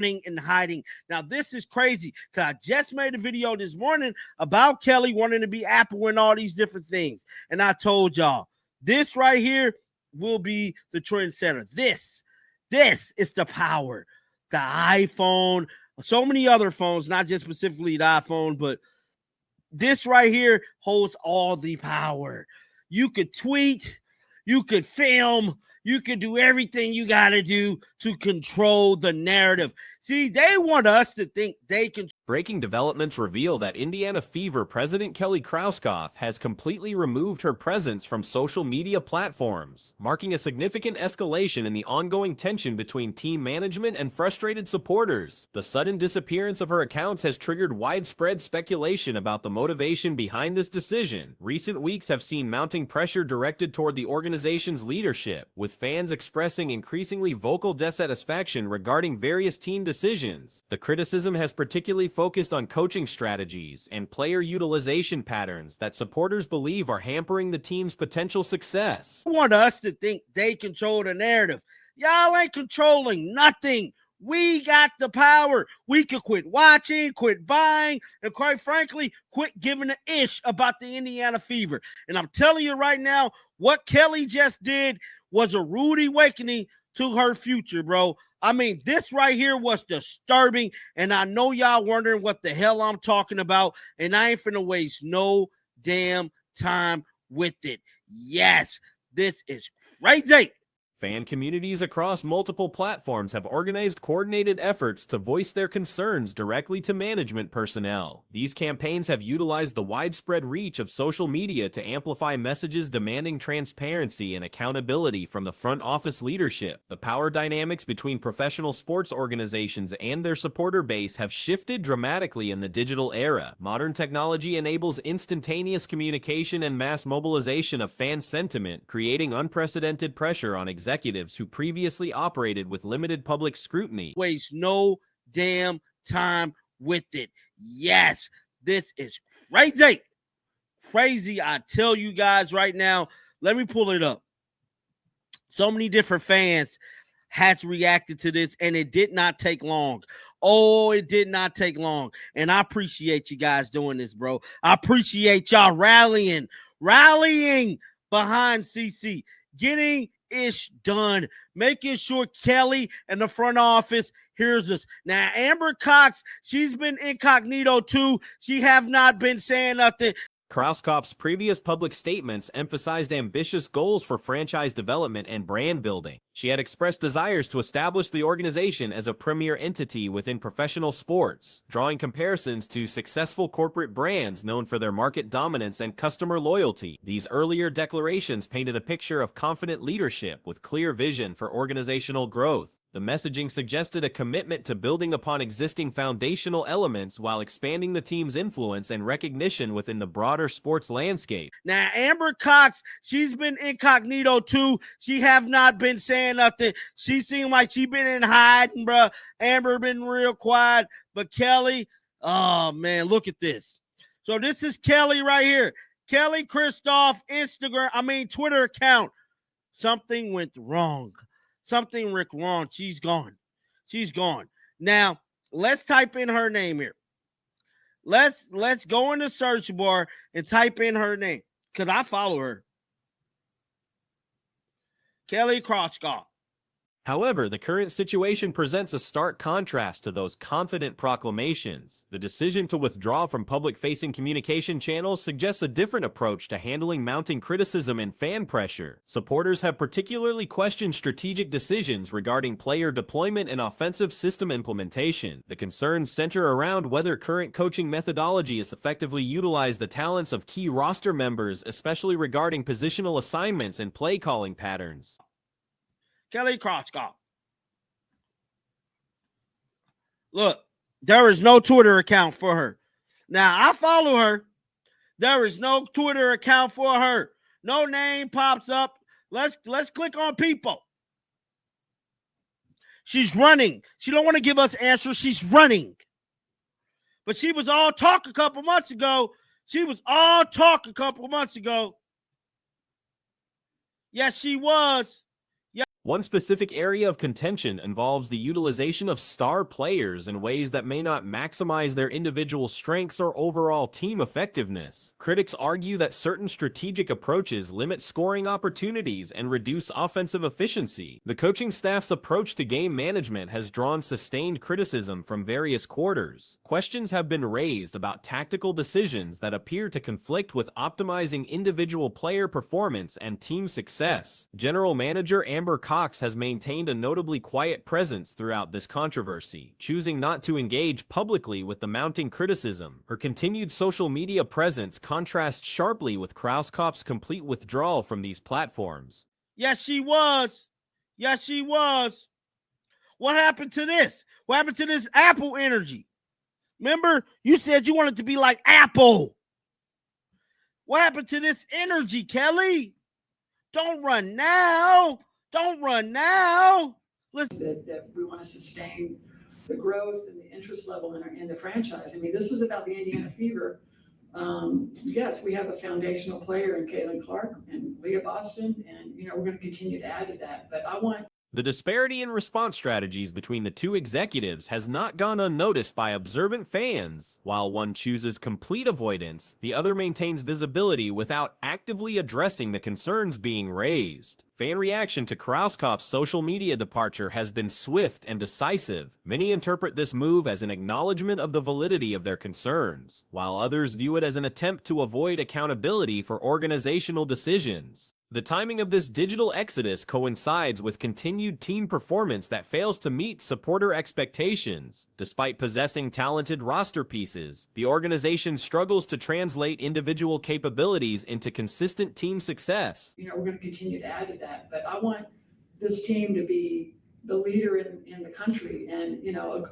and hiding. Now, this is crazy because I just made a video this morning about Kelly wanting to be Apple and all these different things. And I told y'all, this right here will be the trendsetter. This is the power. The iPhone, so many other phones, not just specifically the iPhone, but this right here holds all the power. You could tweet, you could film, you can do everything you got to do to control the narrative. See, they want us to think they can. Breaking developments reveal that Indiana Fever president Kelly Krauskopf has completely removed her presence from social media platforms, marking a significant escalation in the ongoing tension between team management and frustrated supporters. The sudden disappearance of her accounts has triggered widespread speculation about the motivation behind this decision. Recent weeks have seen mounting pressure directed toward the organization's leadership, with fans expressing increasingly vocal dissatisfaction regarding various team decisions. The criticism has particularly focused on coaching strategies and player utilization patterns that supporters believe are hampering the team's potential success. They want us to think they control the narrative. Y'all ain't controlling nothing. We got the power. We could quit watching, quit buying, and quite frankly, quit giving a ish about the Indiana Fever. And I'm telling you right now, what Kelly just did was a rude awakening to her future, bro. I mean, this right here was disturbing, and I know y'all wondering what the hell I'm talking about, and I ain't finna waste no damn time with it. Yes, this is crazy. Fan communities across multiple platforms have organized coordinated efforts to voice their concerns directly to management personnel. These campaigns have utilized the widespread reach of social media to amplify messages demanding transparency and accountability from the front office leadership. The power dynamics between professional sports organizations and their supporter base have shifted dramatically in the digital era. Modern technology enables instantaneous communication and mass mobilization of fan sentiment, creating unprecedented pressure on executives who previously operated with limited public scrutiny. Waste no damn time with it. Yes, this is crazy. Crazy, I tell you guys right now. Let me pull it up. So many different fans has reacted to this, and it did not take long. Oh, it did not take long. And I appreciate you guys doing this, bro. I appreciate y'all rallying behind CC, getting ish done, making sure Kelly and the front office hears us. Now, Amber Cox, she's been incognito too. She have not been saying nothing. Krauskopf's previous public statements emphasized ambitious goals for franchise development and brand building. She had expressed desires to establish the organization as a premier entity within professional sports, drawing comparisons to successful corporate brands known for their market dominance and customer loyalty. These earlier declarations painted a picture of confident leadership with clear vision for organizational growth. The messaging suggested a commitment to building upon existing foundational elements while expanding the team's influence and recognition within the broader sports landscape. Now, Amber Cox, she's been incognito too. She have not been saying nothing. She seemed like she been in hiding, bro. Amber been real quiet. But Kelly, oh, man, look at this. So this is Kelly right here. Kelly Krauskopf, Twitter account. Something went wrong. Something went wrong. She's gone. She's gone. Now, let's type in her name here. Let's go in the search bar and type in her name because I follow her. Kelly Krauskopf. However, the current situation presents a stark contrast to those confident proclamations. The decision to withdraw from public-facing communication channels suggests a different approach to handling mounting criticism and fan pressure. Supporters have particularly questioned strategic decisions regarding player deployment and offensive system implementation. The concerns center around whether current coaching methodology has effectively utilized the talents of key roster members, especially regarding positional assignments and play-calling patterns. Kelly Krauskopf. Look, there is no Twitter account for her. Now, I follow her. There is no Twitter account for her. No name pops up. Let's click on people. She's running. She don't want to give us answers. She's running. But she was all talk a couple months ago. Yes, she was. One specific area of contention involves the utilization of star players in ways that may not maximize their individual strengths or overall team effectiveness. Critics argue that certain strategic approaches limit scoring opportunities and reduce offensive efficiency. The coaching staff's approach to game management has drawn sustained criticism from various quarters. Questions have been raised about tactical decisions that appear to conflict with optimizing individual player performance and team success. General Manager Amber Cox has maintained a notably quiet presence throughout this controversy, choosing not to engage publicly with the mounting criticism. Her continued social media presence contrasts sharply with Krauskopf's complete withdrawal from these platforms. Yes, she was. Yes, she was. What happened to this? What happened to this Apple energy? Remember, you said you wanted to be like Apple. What happened to this energy, Kelly? Don't run now. Don't run now. Listen, that we want to sustain the growth and the interest level in the franchise. I mean, this is about the Indiana Fever. Yes, we have a foundational player in Caitlin Clark and Leah Boston, and we're going to continue to add to that. But I want. The disparity in response strategies between the two executives has not gone unnoticed by observant fans. While one chooses complete avoidance, the other maintains visibility without actively addressing the concerns being raised. Fan reaction to Krauskopf's social media departure has been swift and decisive. Many interpret this move as an acknowledgement of the validity of their concerns, while others view it as an attempt to avoid accountability for organizational decisions. The timing of this digital exodus coincides with continued team performance that fails to meet supporter expectations. Despite possessing talented roster pieces, the organization struggles to translate individual capabilities into consistent team success. We're going to continue to add to that, but I want this team to be the leader in the country and,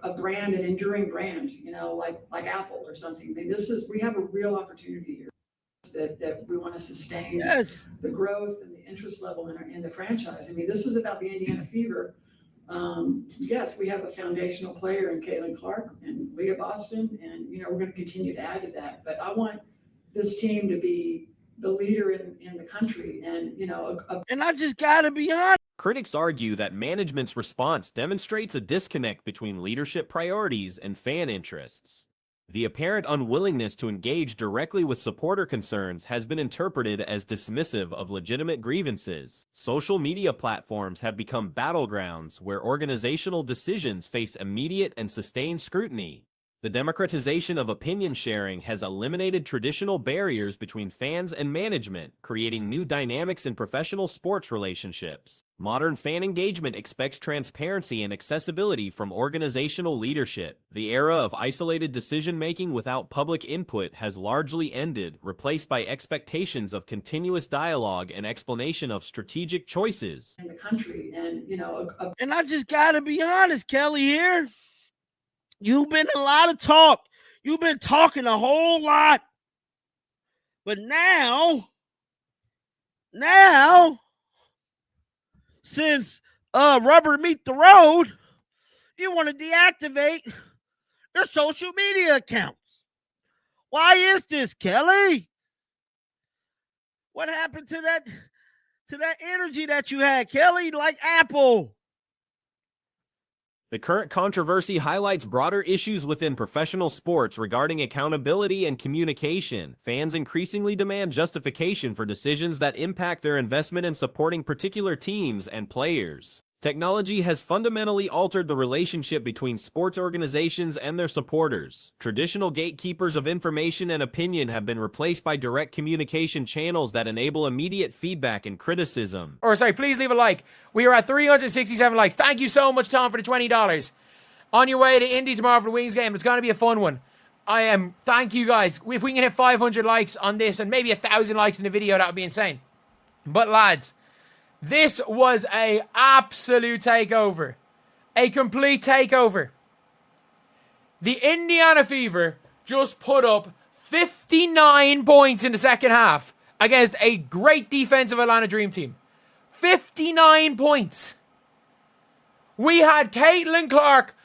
a brand, an enduring brand, like Apple or something. I mean, we have a real opportunity here. That we want to sustain the growth and the interest level in the franchise. I mean, this is about the Indiana Fever. Yes, we have a foundational player in Caitlin Clark and Leah Boston, and we're going to continue to add to that. But I want this team to be the leader in the country, and and I just gotta be honest. Critics argue that management's response demonstrates a disconnect between leadership priorities and fan interests. The apparent unwillingness to engage directly with supporter concerns has been interpreted as dismissive of legitimate grievances. Social media platforms have become battlegrounds where organizational decisions face immediate and sustained scrutiny. The democratization of opinion sharing has eliminated traditional barriers between fans and management, creating new dynamics in professional sports relationships. Modern fan engagement expects transparency and accessibility from organizational leadership. The era of isolated decision-making without public input has largely ended, replaced by expectations of continuous dialogue and explanation of strategic choices. In the country, and and I just gotta be honest, Kelly, here. You've been a lot of talk. You've been talking a whole lot. But now, since rubber meet the road, you want to deactivate your social media accounts. Why is this, Kelly? What happened to that energy that you had, Kelly, like Apple? The current controversy highlights broader issues within professional sports regarding accountability and communication. Fans increasingly demand justification for decisions that impact their investment in supporting particular teams and players. Technology has fundamentally altered the relationship between sports organizations and their supporters. Traditional gatekeepers of information and opinion have been replaced by direct communication channels that enable immediate feedback and criticism. Please leave a like. We are at 367 likes. Thank you so much, Tom, for the $20. On your way to Indy tomorrow for the Wings game. It's going to be a fun one. Thank you guys. If we can hit 500 likes on this and maybe 1,000 likes in the video, that would be insane. But lads, this was a absolute takeover. A complete takeover. The Indiana Fever just put up 59 points in the second half against a great defensive Atlanta Dream team. 59 points. We had Caitlin Clark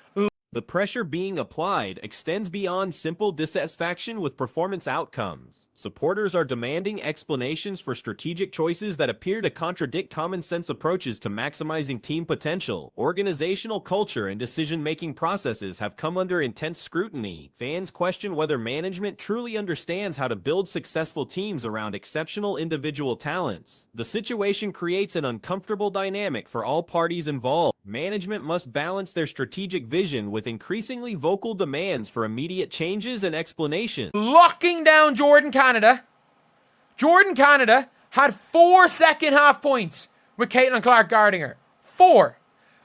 The pressure being applied extends beyond simple dissatisfaction with performance outcomes. Supporters are demanding explanations for strategic choices that appear to contradict common-sense approaches to maximizing team potential. Organizational culture and decision-making processes have come under intense scrutiny. Fans question whether management truly understands how to build successful teams around exceptional individual talents. The situation creates an uncomfortable dynamic for all parties involved. Management must balance their strategic vision with increasingly vocal demands for immediate changes and explanations. Locking down Jordan Canada. Jordan Canada had 4 second half points with Caitlin Clark guarding her. 4.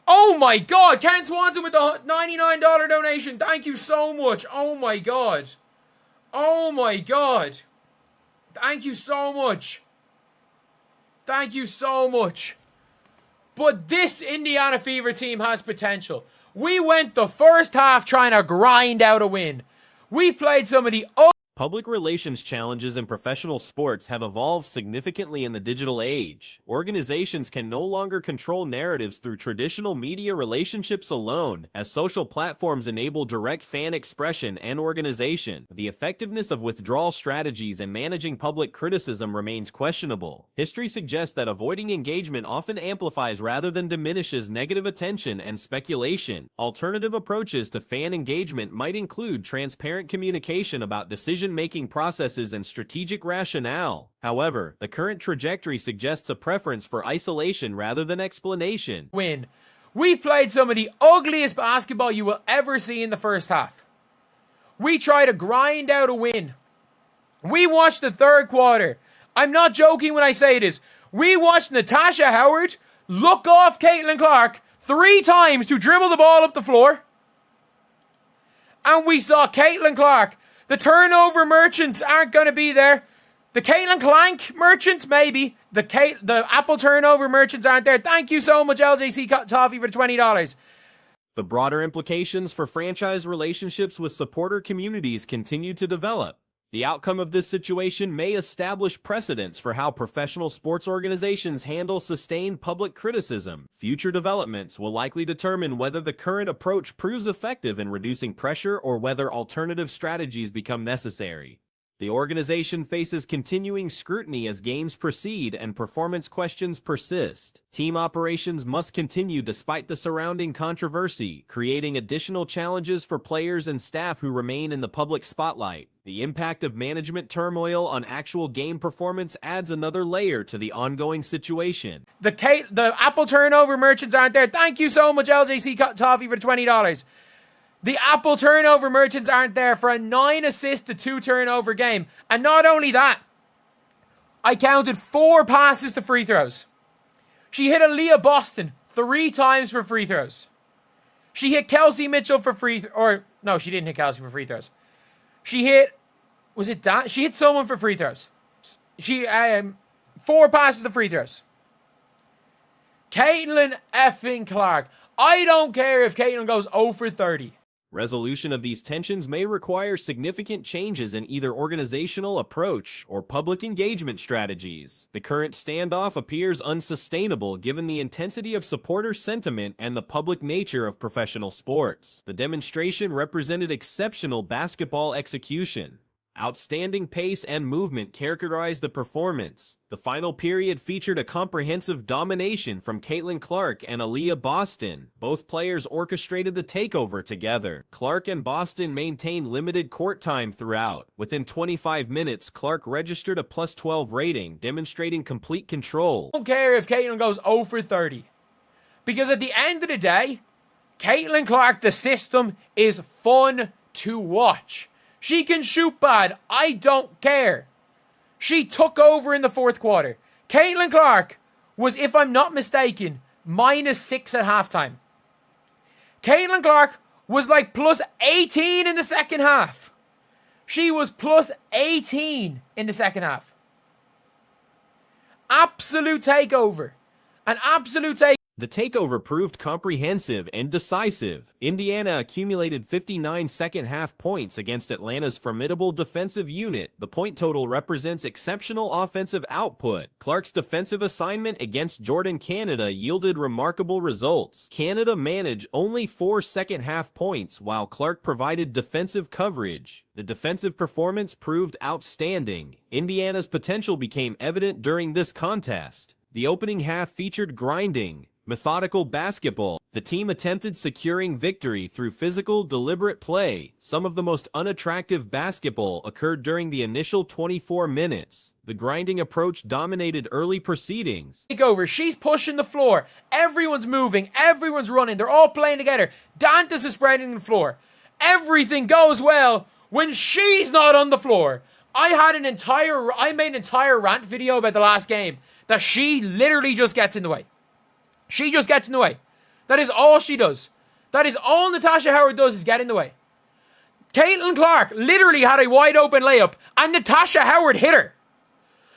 Oh my God. Ken Swanson with the $99 donation. Thank you so much. Oh my God. Oh my God. Thank you so much. Thank you so much. But this Indiana Fever team has potential. We went the first half trying to grind out a win. We played some of the... Public relations challenges in professional sports have evolved significantly in the digital age. Organizations can no longer control narratives through traditional media relationships alone, as social platforms enable direct fan expression and organization. The effectiveness of withdrawal strategies and managing public criticism remains questionable. History suggests that avoiding engagement often amplifies rather than diminishes negative attention and speculation. Alternative approaches to fan engagement might include transparent communication about decision-making processes and strategic rationale. However, the current trajectory suggests a preference for isolation rather than explanation. Win. We played some of the ugliest basketball you will ever see in the first half. We tried to grind out a win. We watched the third quarter. I'm not joking when I say this. We watched Natasha Howard look off Caitlin Clark 3 times to dribble the ball up the floor. And we saw Caitlin Clark. The turnover merchants aren't going to be there. The Caitlin Clank merchants, maybe. The Apple turnover merchants aren't there. Thank you so much, LJC Toffee, for $20. The broader implications for franchise relationships with supporter communities continue to develop. The outcome of this situation may establish precedents for how professional sports organizations handle sustained public criticism. Future developments will likely determine whether the current approach proves effective in reducing pressure or whether alternative strategies become necessary. The organization faces continuing scrutiny as games proceed and performance questions persist. Team operations must continue despite the surrounding controversy, creating additional challenges for players and staff who remain in the public spotlight. The impact of management turmoil on actual game performance adds another layer to the ongoing situation. The Apple turnover merchants aren't there. Thank you so much, LJC Toffee, for $20. The Apple turnover merchants aren't there for a 9 assist to 2 turnover game. And not only that, I counted 4 passes to free throws. She hit Aaliyah Boston 3 times for free throws. She hit Kelsey Mitchell for no, she didn't hit Kelsey for free throws. She hit, she hit someone for free throws. She, 4 passes to free throws. Caitlin effing Clark. I don't care if Caitlin goes 0 for 30. Resolution of these tensions may require significant changes in either organizational approach or public engagement strategies. The current standoff appears unsustainable given the intensity of supporter sentiment and the public nature of professional sports. The demonstration represented exceptional basketball execution. Outstanding pace and movement characterized the performance. The final period featured a comprehensive domination from Caitlin Clark and Aaliyah Boston. Both players orchestrated the takeover together. Clark and Boston maintained limited court time throughout. Within 25 minutes, Clark registered a +12 rating, demonstrating complete control. I don't care if Caitlin goes 0 for 30. Because at the end of the day, Caitlin Clark, the system, is fun to watch. She can shoot bad. I don't care. She took over in the fourth quarter. Caitlin Clark was, if I'm not mistaken, -6 at halftime. Caitlin Clark was like +18 in the second half. She was +18 in the second half. Absolute takeover. An absolute take. The takeover proved comprehensive and decisive. Indiana accumulated 59 second-half points against Atlanta's formidable defensive unit. The point total represents exceptional offensive output. Clark's defensive assignment against Jordan, Canada yielded remarkable results. Canada managed only 4 second-half points, while Clark provided defensive coverage. The defensive performance proved outstanding. Indiana's potential became evident during this contest. The opening half featured grinding, methodical basketball. The team attempted securing victory through physical, deliberate play. Some of the most unattractive basketball occurred during the initial 24 minutes. The grinding approach dominated early proceedings. Takeover, she's pushing the floor. Everyone's moving. Everyone's running. They're all playing together. Dantas is spreading the floor. Everything goes well when she's not on the floor. I made an entire rant video about the last game that she literally just gets in the way. She just gets in the way. That is all she does. That is all Natasha Howard does, is get in the way. Caitlin Clark literally had a wide open layup and Natasha Howard hit her.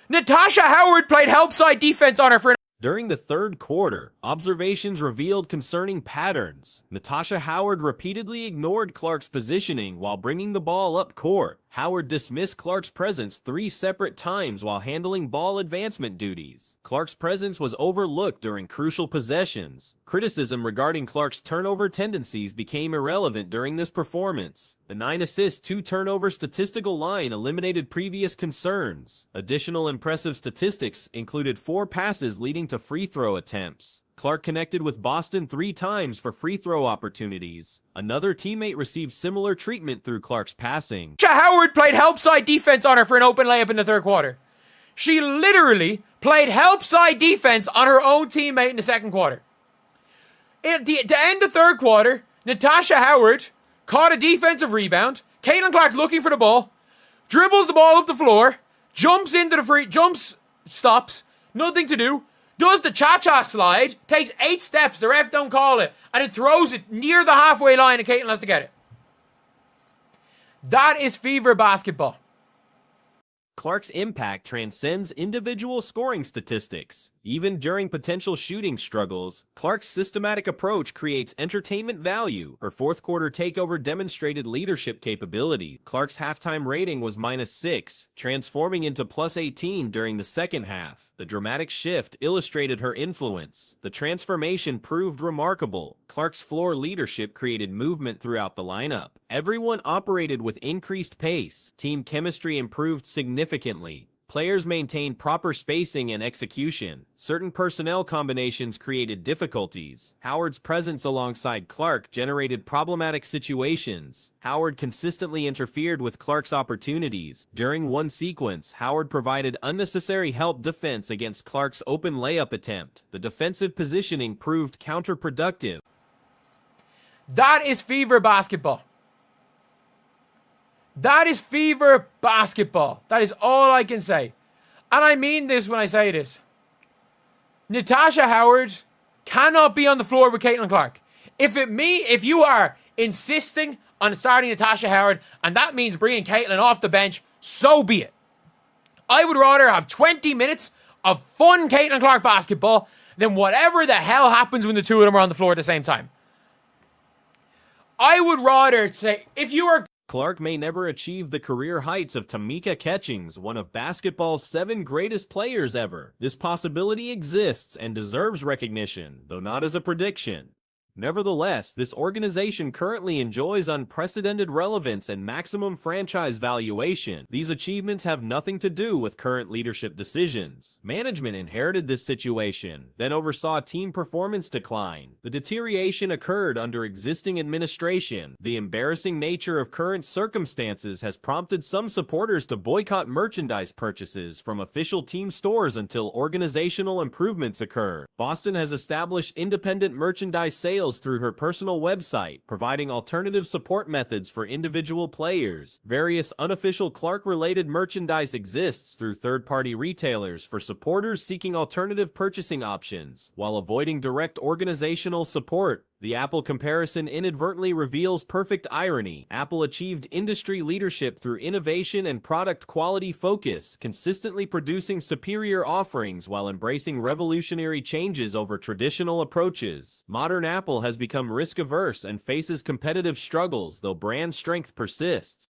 Natasha Howard played help side defense on her for During the third quarter, observations revealed concerning patterns. Natasha Howard repeatedly ignored Clark's positioning while bringing the ball up court. Howard dismissed Clark's presence 3 separate times while handling ball advancement duties. Clark's presence was overlooked during crucial possessions. Criticism regarding Clark's turnover tendencies became irrelevant during this performance. The 9 assist, 2 turnover statistical line eliminated previous concerns. Additional impressive statistics included 4 passes leading to free throw attempts. Clark connected with Boston 3 times for free throw opportunities. Another teammate received similar treatment through Clark's passing. Howard played help side defense on her for an open layup in the third quarter. She literally played help side defense on her own teammate in the second quarter. At the end of the third quarter, Natasha Howard caught a defensive rebound. Caitlin Clark's looking for the ball, dribbles the ball up the floor, stops, nothing to do, does the cha-cha slide, takes 8 steps, the ref don't call it, and it throws it near the halfway line and Caitlin has to get it. That is fever basketball. Clark's impact transcends individual scoring statistics. Even during potential shooting struggles, Clark's systematic approach creates entertainment value. Her fourth quarter takeover demonstrated leadership capability. Clark's halftime rating was -6, transforming into +18 during the second half. The dramatic shift illustrated her influence. The transformation proved remarkable. Clark's floor leadership created movement throughout the lineup. Everyone operated with increased pace. Team chemistry improved significantly. Players maintained proper spacing and execution. Certain personnel combinations created difficulties. Howard's presence alongside Clark generated problematic situations. Howard consistently interfered with Clark's opportunities. During one sequence, Howard provided unnecessary help defense against Clark's open layup attempt. The defensive positioning proved counterproductive. That is fever basketball. That is fever basketball. That is all I can say. And I mean this when I say this. Natasha Howard cannot be on the floor with Caitlin Clark. If you are insisting on starting Natasha Howard, and that means bringing Caitlin off the bench, so be it. I would rather have 20 minutes of fun Caitlin Clark basketball than whatever the hell happens when the two of them are on the floor at the same time. I would rather say, if you are... Clark may never achieve the career heights of Tamika Catchings, one of basketball's 7 greatest players ever. This possibility exists and deserves recognition, though not as a prediction. Nevertheless, this organization currently enjoys unprecedented relevance and maximum franchise valuation. These achievements have nothing to do with current leadership decisions. Management inherited this situation, then oversaw team performance decline. The deterioration occurred under existing administration. The embarrassing nature of current circumstances has prompted some supporters to boycott merchandise purchases from official team stores until organizational improvements occur. Boston has established independent merchandise sales through her personal website, providing alternative support methods for individual players. Various unofficial Clark-related merchandise exists through third-party retailers for supporters seeking alternative purchasing options, while avoiding direct organizational support. The Apple comparison inadvertently reveals perfect irony. Apple achieved industry leadership through innovation and product quality focus, consistently producing superior offerings while embracing revolutionary changes over traditional approaches. Modern Apple has become risk-averse and faces competitive struggles, though brand strength persists.